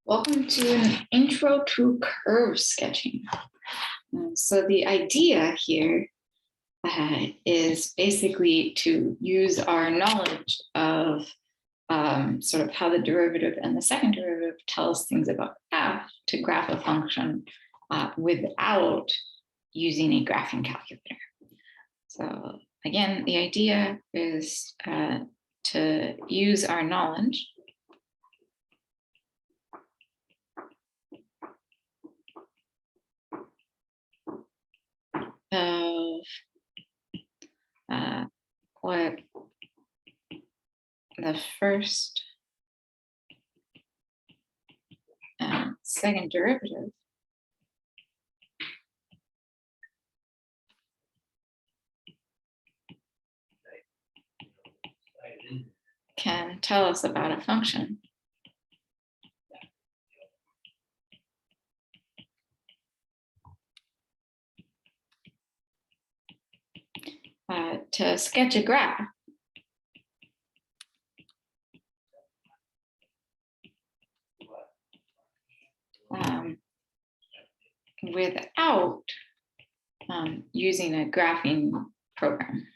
Welcome to an intro to curve sketching. So the idea here is basically to use our knowledge of sort of how the derivative and the second derivative tell us things about f to graph a function without using a graphing calculator. So again, the idea is to use our knowledge of what the first and second derivative can tell us about a function. To sketch a graph, without using a graphing program.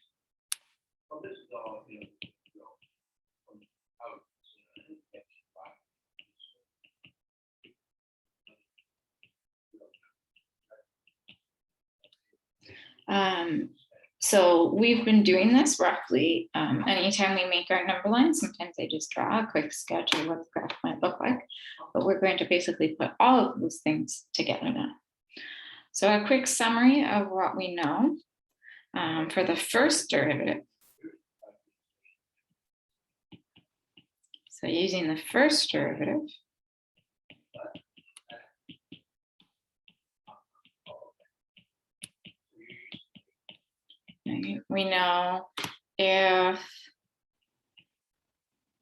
So we've been doing this roughly anytime we make our number line. Sometimes I just draw a quick sketch of what the graph might look like, but we're going to basically put all of those things together now. So a quick summary of what we know for the first derivative. So using the first derivative, we know if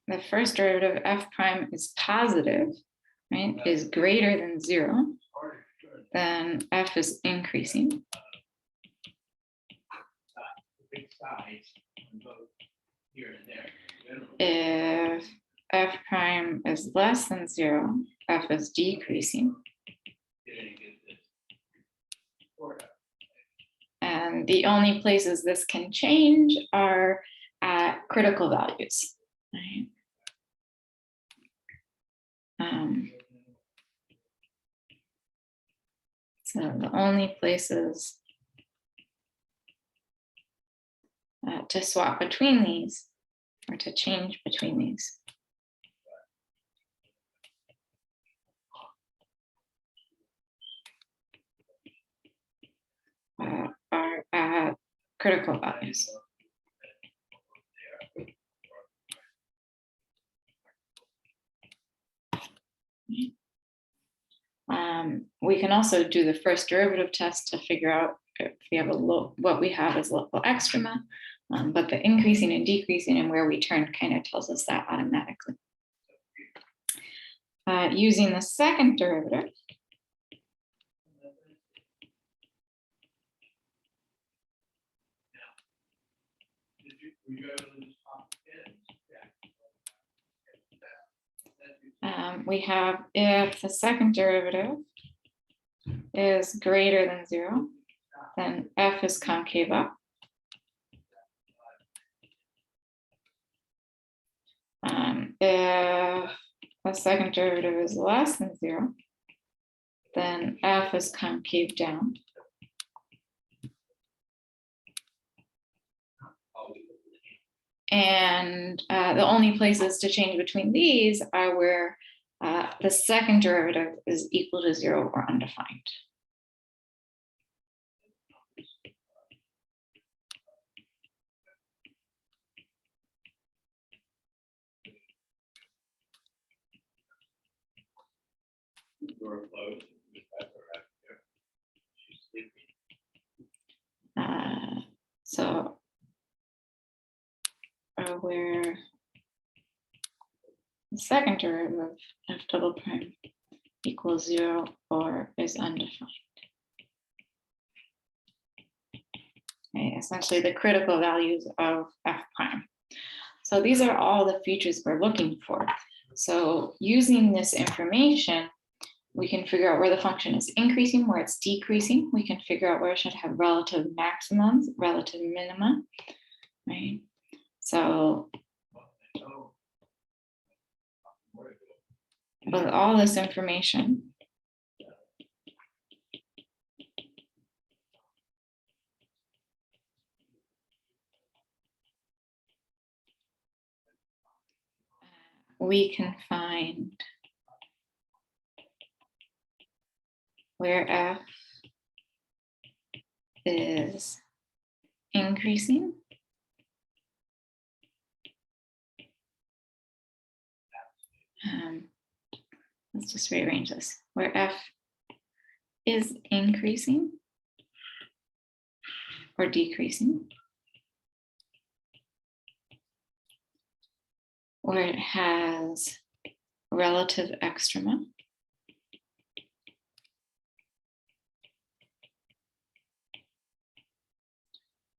the first derivative f prime is positive, right, is greater than 0, then f is increasing. If f prime is less than 0, f is decreasing. And the only places this can change are at critical values, right? So the only places to swap between these or to change between these are at critical values. We can also do the first derivative test to figure out if we have what we have is local extrema, but the increasing and decreasing and where we turn kind of tells us that automatically. Using the second derivative, we have if the second derivative is greater than 0, then f is concave up. If the second derivative is less than 0, then f is concave down. And the only places to change between these are where the second derivative is equal to 0 or undefined. So where the second derivative f double prime equals 0 or is undefined. Okay, essentially the critical values of f prime. So these are all the features we're looking for. So using this information, we can figure out where the function is increasing, where it's decreasing. We can figure out where it should have relative maximums, relative minima, right? So with all this information, we can find where f is increasing let's just rearrange this, where f is increasing or decreasing, where it has relative extrema,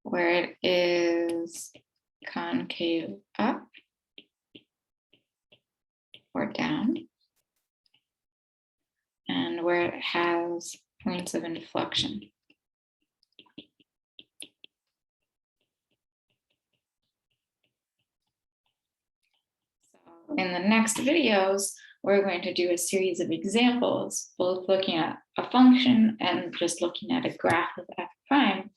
where it is concave up or down, and where it has points of inflection. So in the next videos, we're going to do a series of examples, both looking at a function and just looking at a graph of f prime,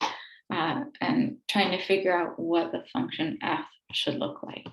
and trying to figure out what the function f should look like.